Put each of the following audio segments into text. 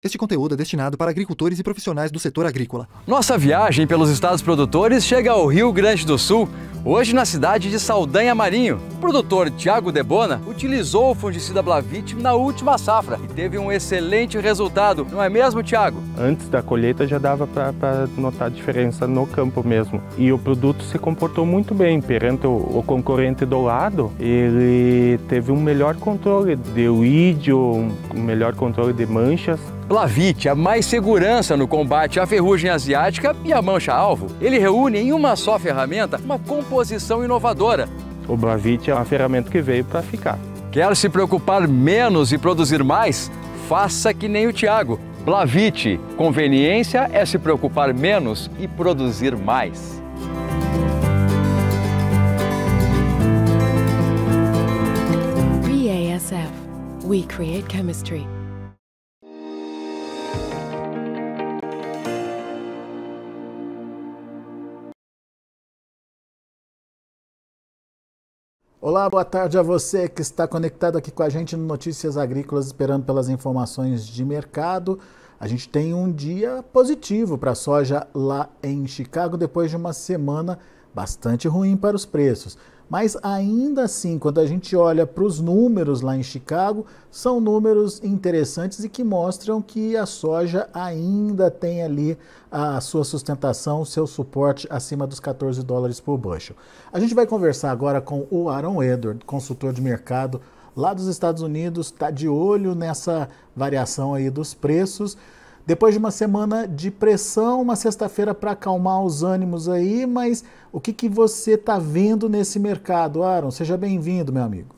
Este conteúdo é destinado para agricultores e profissionais do setor agrícola. Nossa viagem pelos estados produtores chega ao Rio Grande do Sul, hoje na cidade de Saldanha Marinho. O produtor Thiago Debona utilizou o fungicida Blavit na última safra e teve um excelente resultado, não é mesmo, Thiago? Antes da colheita já dava para notar a diferença no campo mesmo. E o produto se comportou muito bem perante o concorrente do lado. Ele teve um melhor controle de weed, um melhor controle de manchas. Blavit, a mais segurança no combate à ferrugem asiática e à mancha-alvo. Ele reúne em uma só ferramenta uma composição inovadora. O Blavit é uma ferramenta que veio para ficar. Quer se preocupar menos e produzir mais? Faça que nem o Thiago. Blavit, conveniência é se preocupar menos e produzir mais. BASF. We create chemistry. Olá, boa tarde a você que está conectado aqui com a gente no Notícias Agrícolas, esperando pelas informações de mercado. A gente tem um dia positivo para a soja lá em Chicago, depois de uma semana bastante ruim para os preços. Mas ainda assim, quando a gente olha para os números lá em Chicago, são números interessantes e que mostram que a soja ainda tem ali a sua sustentação, o seu suporte acima dos 14 dólares por bushel. A gente vai conversar agora com o Aaron Edward, consultor de mercado lá dos Estados Unidos, está de olho nessa variação aí dos preços. Depois de uma semana de pressão, uma sexta-feira para acalmar os ânimos aí, mas o que você está vendo nesse mercado, Aaron? Seja bem-vindo, meu amigo.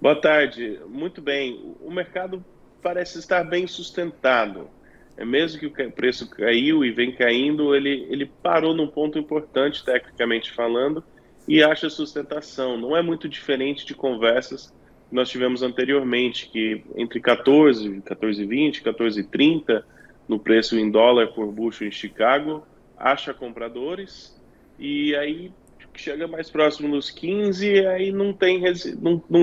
Boa tarde. Muito bem. O mercado parece estar bem sustentado. Mesmo que o preço caiu e vem caindo, ele parou num ponto importante, tecnicamente falando, e acha sustentação. Não é muito diferente de conversas que nós tivemos anteriormente, que entre 14,20, 14,30 no preço em dólar por bushel em Chicago, acha compradores, e aí chega mais próximo dos 15 e aí não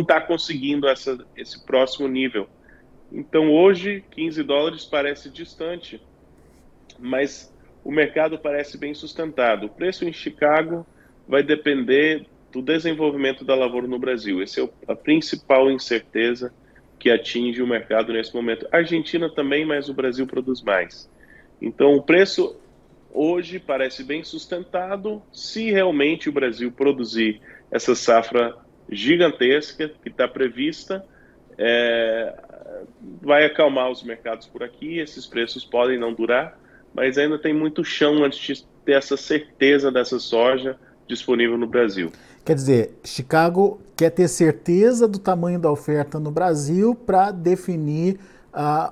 está conseguindo esse próximo nível. Então hoje 15 dólares parece distante, mas o mercado parece bem sustentado. O preço em Chicago vai depender do desenvolvimento da lavoura no Brasil. Essa é a principal incerteza que atinge o mercado nesse momento. A Argentina também, mas o Brasil produz mais. Então o preço hoje parece bem sustentado se realmente o Brasil produzir essa safra gigantesca que está prevista. Vai acalmar os mercados por aqui, esses preços podem não durar, mas ainda tem muito chão antes de ter essa certeza dessa soja disponível no Brasil. Quer dizer, Chicago quer ter certeza do tamanho da oferta no Brasil para definir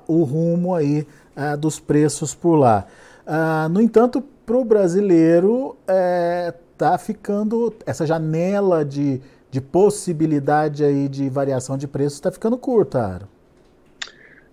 o rumo aí dos preços por lá. No entanto, para o brasileiro, está ficando essa janela de possibilidade aí de variação de preços está ficando curta, Aaron.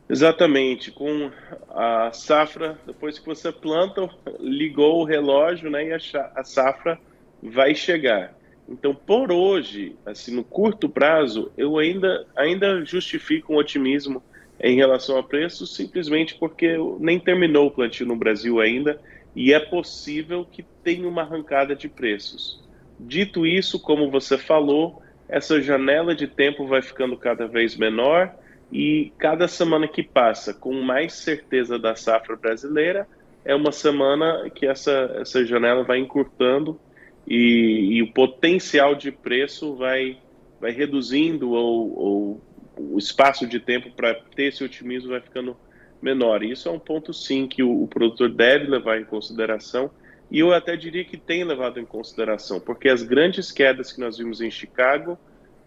Exatamente, com a safra, depois que você planta, ligou o relógio, né, e a safra vai chegar. Então, por hoje, assim, no curto prazo, eu ainda justifico um otimismo em relação a preços, simplesmente porque nem terminou o plantio no Brasil ainda e é possível que tenha uma arrancada de preços. Dito isso, como você falou, essa janela de tempo vai ficando cada vez menor e cada semana que passa com mais certeza da safra brasileira é uma semana que essa janela vai encurtando e o potencial de preço vai reduzindo ou o espaço de tempo para ter esse otimismo vai ficando menor. E isso é um ponto, sim, que o produtor deve levar em consideração e eu até diria que tem levado em consideração, porque as grandes quedas que nós vimos em Chicago,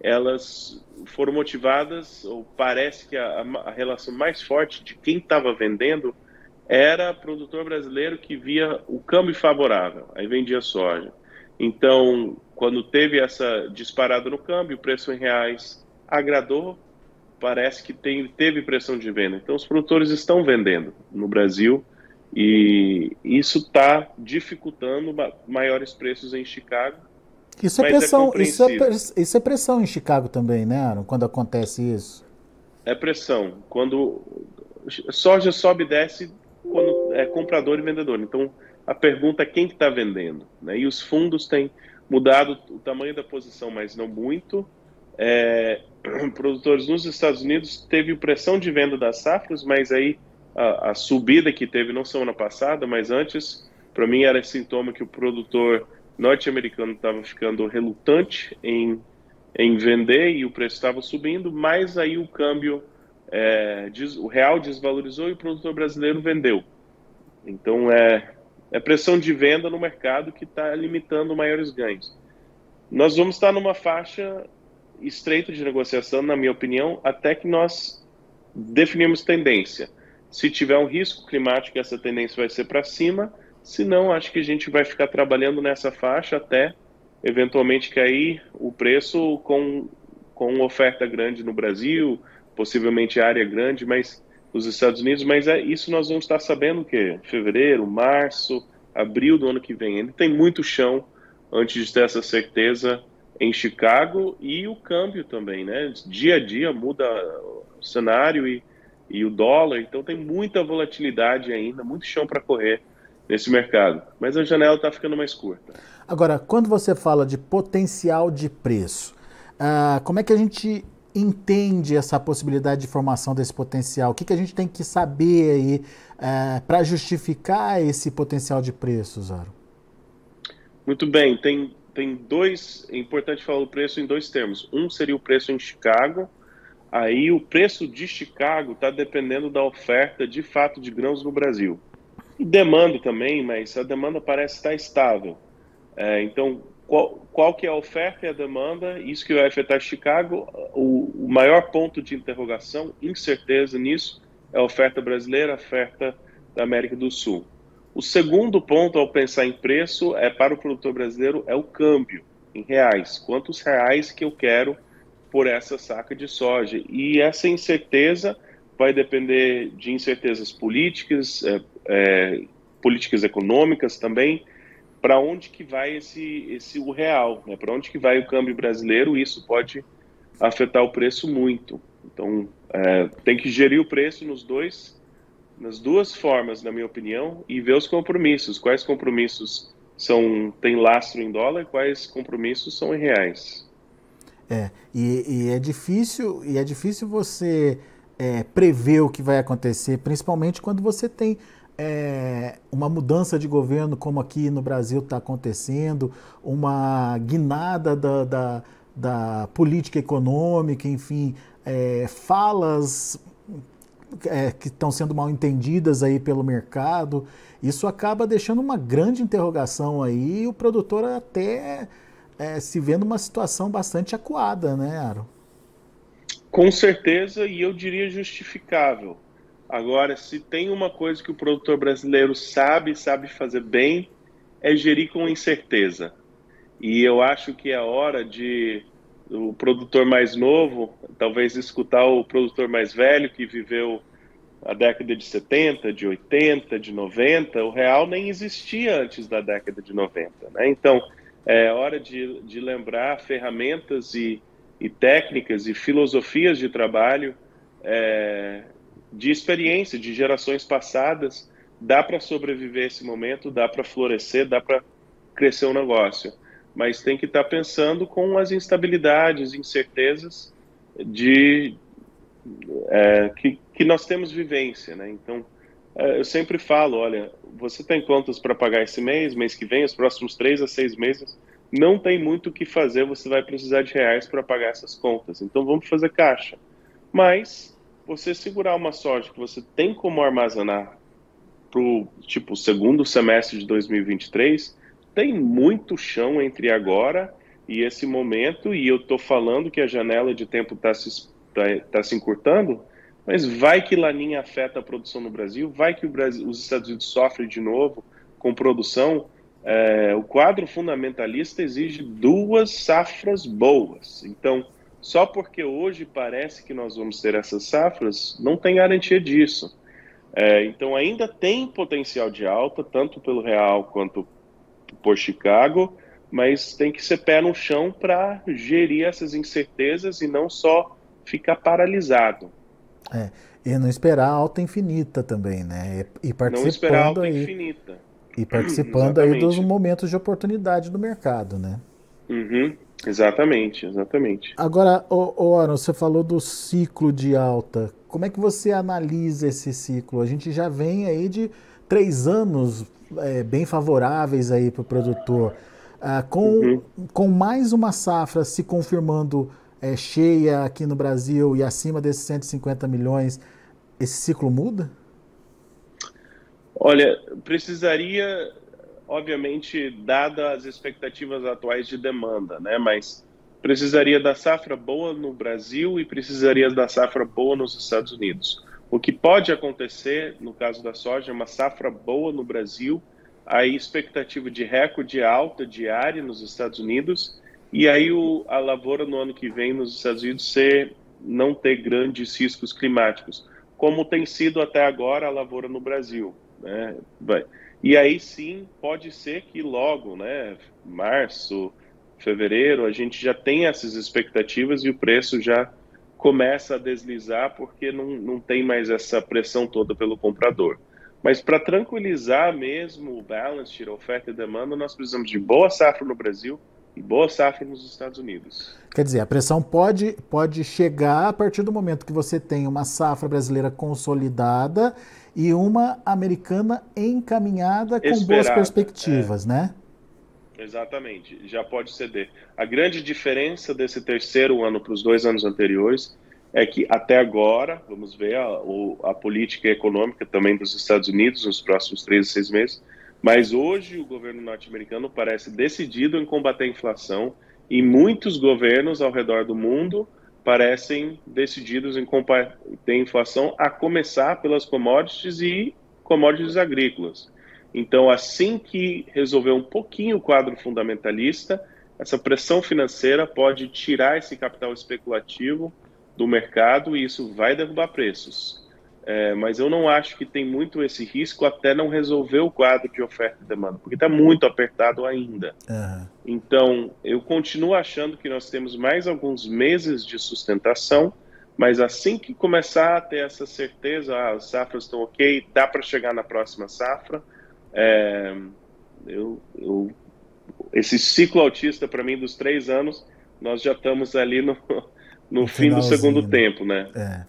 elas foram motivadas, ou parece que a relação mais forte de quem estava vendendo era produtor brasileiro que via o câmbio favorável, aí vendia soja. Então, quando teve essa disparada no câmbio, o preço em reais agradou, parece que teve pressão de venda. Então, os produtores estão vendendo no Brasil e isso está dificultando maiores preços em Chicago. Isso é pressão, isso é pressão em Chicago também, né, Aaron, quando acontece isso? É pressão. Quando soja sobe e desce quando é comprador e vendedor. Então, a pergunta é quem que está vendendo, né? E os fundos têm mudado o tamanho da posição, mas não muito. Produtores nos Estados Unidos teve pressão de venda das safras, mas aí a subida que teve não semana passada, mas antes, para mim era sintoma que o produtor norte-americano estava ficando relutante em vender e o preço estava subindo, mas aí o câmbio, o real desvalorizou e o produtor brasileiro vendeu. Então é pressão de venda no mercado que está limitando maiores ganhos. Nós vamos estar numa faixa estreita de negociação, na minha opinião, até que nós definimos tendência. Se tiver um risco climático, essa tendência vai ser para cima. Se não, acho que a gente vai ficar trabalhando nessa faixa até eventualmente cair o preço com oferta grande no Brasil, possivelmente área grande, mas nos Estados Unidos, mas isso nós vamos estar sabendo que fevereiro, março, abril do ano que vem. Ainda tem muito chão antes de ter essa certeza em Chicago, e o câmbio também, né? Dia a dia muda o cenário e o dólar, então tem muita volatilidade ainda, muito chão para correr nesse mercado. Mas a janela está ficando mais curta. Agora, quando você fala de potencial de preço, como é que a gente entende essa possibilidade de formação desse potencial? O que a gente tem que saber aí para justificar esse potencial de preço, Zaro? Muito bem, tem dois, é importante falar o preço em dois termos. Um seria o preço em Chicago. Aí o preço de Chicago está dependendo da oferta de fato de grãos no Brasil. E demanda também, mas a demanda parece estar estável. Então, qual que é a oferta e a demanda? Isso que vai afetar Chicago. O maior ponto de interrogação, incerteza nisso, é a oferta brasileira, a oferta da América do Sul. O segundo ponto, ao pensar em preço, para o produtor brasileiro, é o câmbio em reais. Quantos reais que eu quero por essa saca de soja? E essa incerteza vai depender de incertezas políticas, políticas econômicas também. Para onde que vai o real, né? Para onde que vai o câmbio brasileiro? Isso pode afetar o preço muito. Então, tem que gerir o preço nas duas formas, na minha opinião, e ver os compromissos. Quais compromissos têm lastro em dólar, quais compromissos são em reais. E é difícil você prever o que vai acontecer, principalmente quando você tem uma mudança de governo, como aqui no Brasil está acontecendo, uma guinada da política econômica, enfim, falas que estão sendo mal entendidas aí pelo mercado. Isso acaba deixando uma grande interrogação aí, e o produtor até se vê numa situação bastante acuada, né, Aaron? Com certeza, e eu diria justificável. Agora, se tem uma coisa que o produtor brasileiro sabe fazer bem, é gerir com incerteza. E eu acho que é a hora o produtor mais novo, talvez escutar o produtor mais velho, que viveu a década de 70, de 80, de 90, o real nem existia antes da década de 90, né? Então, é hora de lembrar ferramentas e técnicas e filosofias de trabalho, de experiência, de gerações passadas. Dá para sobreviver esse momento, dá para florescer, dá para crescer um negócio. Mas tem que estar pensando com as instabilidades, incertezas que nós temos vivência, né? Então, eu sempre falo, olha, você tem contas para pagar esse mês que vem, os próximos 3 a 6 meses, não tem muito o que fazer, você vai precisar de reais para pagar essas contas. Então, vamos fazer caixa. Mas, você segurar uma soja que você tem como armazenar para o segundo semestre de 2023, tem muito chão entre agora e esse momento, e eu estou falando que a janela de tempo está se encurtando, mas vai que Laninha afeta a produção no Brasil, vai que os Estados Unidos sofrem de novo com produção. O quadro fundamentalista exige 2 safras boas. Então, só porque hoje parece que nós vamos ter essas safras, não tem garantia disso. Então, ainda tem potencial de alta, tanto pelo real quanto por Chicago, mas tem que ser pé no chão para gerir essas incertezas e não só ficar paralisado. E não esperar alta infinita também, né? E Não esperar participando alta aí, infinita. e participando aí dos Exatamente. momentos de oportunidade do mercado, né? Uhum. Exatamente, exatamente. Agora, Aaron, você falou do ciclo de alta. Como é que você analisa esse ciclo? A gente já vem aí de 3 anos bem favoráveis aí para o produtor. Uhum. Com mais uma safra se confirmando cheia aqui no Brasil e acima desses 150 milhões, esse ciclo muda? Olha, precisaria, obviamente, dada as expectativas atuais de demanda, né? Mas precisaria da safra boa no Brasil e precisaria da safra boa nos Estados Unidos. O que pode acontecer, no caso da soja, é uma safra boa no Brasil, a expectativa de recorde alta diária nos Estados Unidos, e aí a lavoura no ano que vem nos Estados Unidos não ter grandes riscos climáticos, como tem sido até agora a lavoura no Brasil, né? E aí sim, pode ser que logo, né, março, fevereiro, a gente já tem essas expectativas e o preço já começa a deslizar porque não tem mais essa pressão toda pelo comprador. Mas para tranquilizar mesmo o balance, a oferta e demanda, nós precisamos de boa safra no Brasil e boa safra nos Estados Unidos. Quer dizer, a pressão pode chegar a partir do momento que você tem uma safra brasileira consolidada e uma americana encaminhada com boas perspectivas, né? Exatamente, já pode ceder. A grande diferença desse terceiro ano para os 2 anos anteriores é que até agora, vamos ver a política econômica também dos Estados Unidos nos próximos 3 a 6 meses, mas hoje o governo norte-americano parece decidido em combater a inflação e muitos governos ao redor do mundo parecem decididos em combater a inflação, a começar pelas commodities e commodities agrícolas. Então, assim que resolver um pouquinho o quadro fundamentalista, essa pressão financeira pode tirar esse capital especulativo do mercado e isso vai derrubar preços. Mas eu não acho que tem muito esse risco até não resolver o quadro de oferta e demanda, porque está muito apertado ainda. Uhum. Então, eu continuo achando que nós temos mais alguns meses de sustentação, mas assim que começar a ter essa certeza, as safras estão ok, dá para chegar na próxima safra, esse ciclo autista, para mim, dos 3 anos, nós já estamos ali no fim do segundo tempo, né?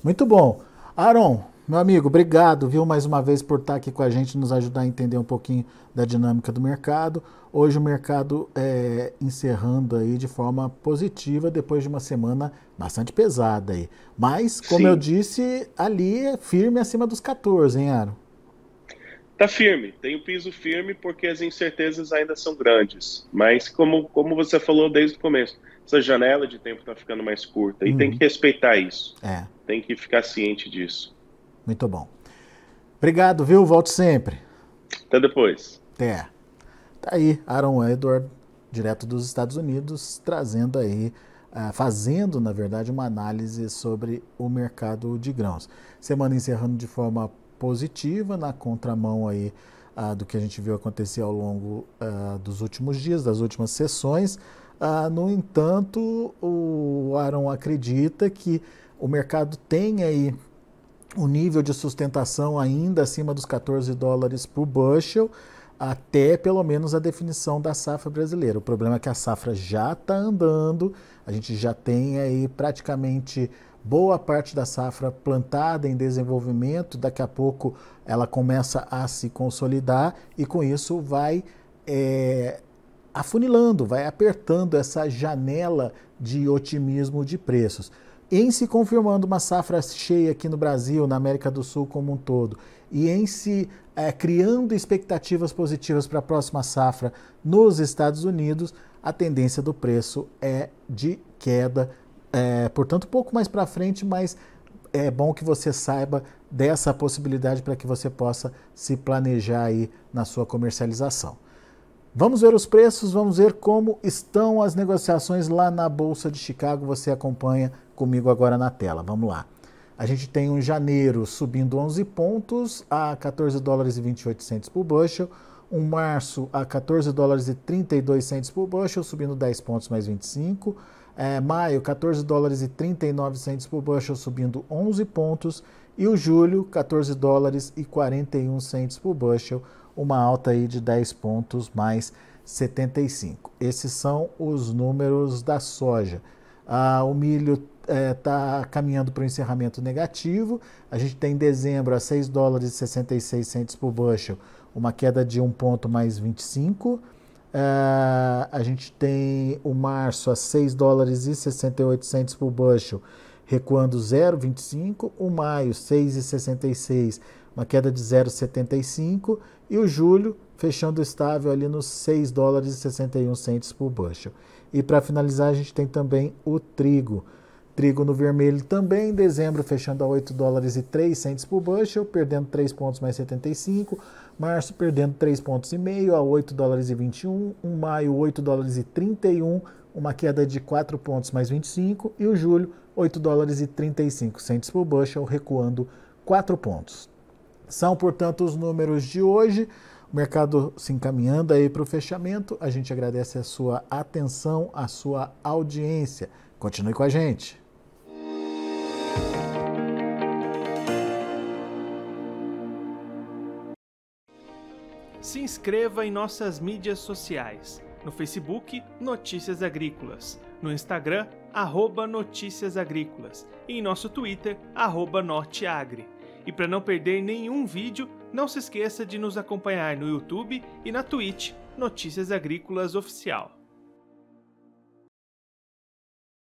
Muito bom. Aaron, meu amigo, obrigado, viu, mais uma vez por estar aqui com a gente, nos ajudar a entender um pouquinho da dinâmica do mercado. Hoje o mercado encerrando aí de forma positiva, depois de uma semana bastante pesada aí. Mas, como Sim. eu disse, ali é firme acima dos 14, hein, Aaron? Tá firme, tem o piso firme porque as incertezas ainda são grandes. Mas como você falou desde o começo, essa janela de tempo está ficando mais curta e tem que respeitar isso. Tem que ficar ciente disso. Muito bom. Obrigado, viu? Volte sempre. Até depois. Até. Tá aí, Aaron Edward, direto dos Estados Unidos, trazendo aí, fazendo, na verdade, uma análise sobre o mercado de grãos. Semana encerrando de forma positiva, na contramão aí do que a gente viu acontecer ao longo dos últimos dias, das últimas sessões. No entanto, o Aaron acredita que o mercado tem aí um nível de sustentação ainda acima dos 14 dólares por bushel, até pelo menos a definição da safra brasileira. O problema é que a safra já está andando, a gente já tem aí praticamente boa parte da safra plantada em desenvolvimento, daqui a pouco ela começa a se consolidar e com isso vai afunilando, vai apertando essa janela de otimismo de preços. Em se confirmando uma safra cheia aqui no Brasil, na América do Sul como um todo, e em se criando expectativas positivas para a próxima safra nos Estados Unidos, a tendência do preço é de queda. Portanto, um pouco mais para frente, mas é bom que você saiba dessa possibilidade para que você possa se planejar aí na sua comercialização. Vamos ver os preços, vamos ver como estão as negociações lá na Bolsa de Chicago. Você acompanha comigo agora na tela. Vamos lá. A gente tem um janeiro subindo 11 pontos a 14 dólares e 28 centes por bushel. Um março a 14 dólares e 32 centes por bushel, subindo 10 pontos mais 25. Maio, 14 dólares e 39 centes por bushel, subindo 11 pontos. E o julho, 14 dólares e 41 centes por bushel, uma alta aí de 10 pontos mais 75. Esses são os números da soja. O milho está caminhando para o encerramento negativo. A gente tem dezembro a 6 dólares e 66 centes por bushel, uma queda de 1 ponto mais 25. A gente tem o março a 6 dólares e 68 centes por bushel, recuando 0,25. O maio, 6,66, uma queda de 0,75. E o julho, fechando estável ali nos 6 dólares e 61 centes por bushel. E para finalizar, a gente tem também o trigo. Trigo no vermelho também, em dezembro fechando a 8 dólares e 3 centes por bushel, perdendo 3 pontos mais 75. Março perdendo 3 pontos e meio a 8 dólares e 21. Maio, 8 dólares e 31, uma queda de 4 pontos mais 25. E o julho, 8 dólares e 35 centes por bushel, recuando 4 pontos. São, portanto, os números de hoje. O mercado se encaminhando aí para o fechamento. A gente agradece a sua atenção, a sua audiência. Continue com a gente. Se inscreva em nossas mídias sociais. No Facebook, Notícias Agrícolas. No Instagram, @Notícias Agrícolas. E em nosso Twitter, @Norteagri. E para não perder nenhum vídeo, não se esqueça de nos acompanhar no YouTube e na Twitch, Notícias Agrícolas Oficial.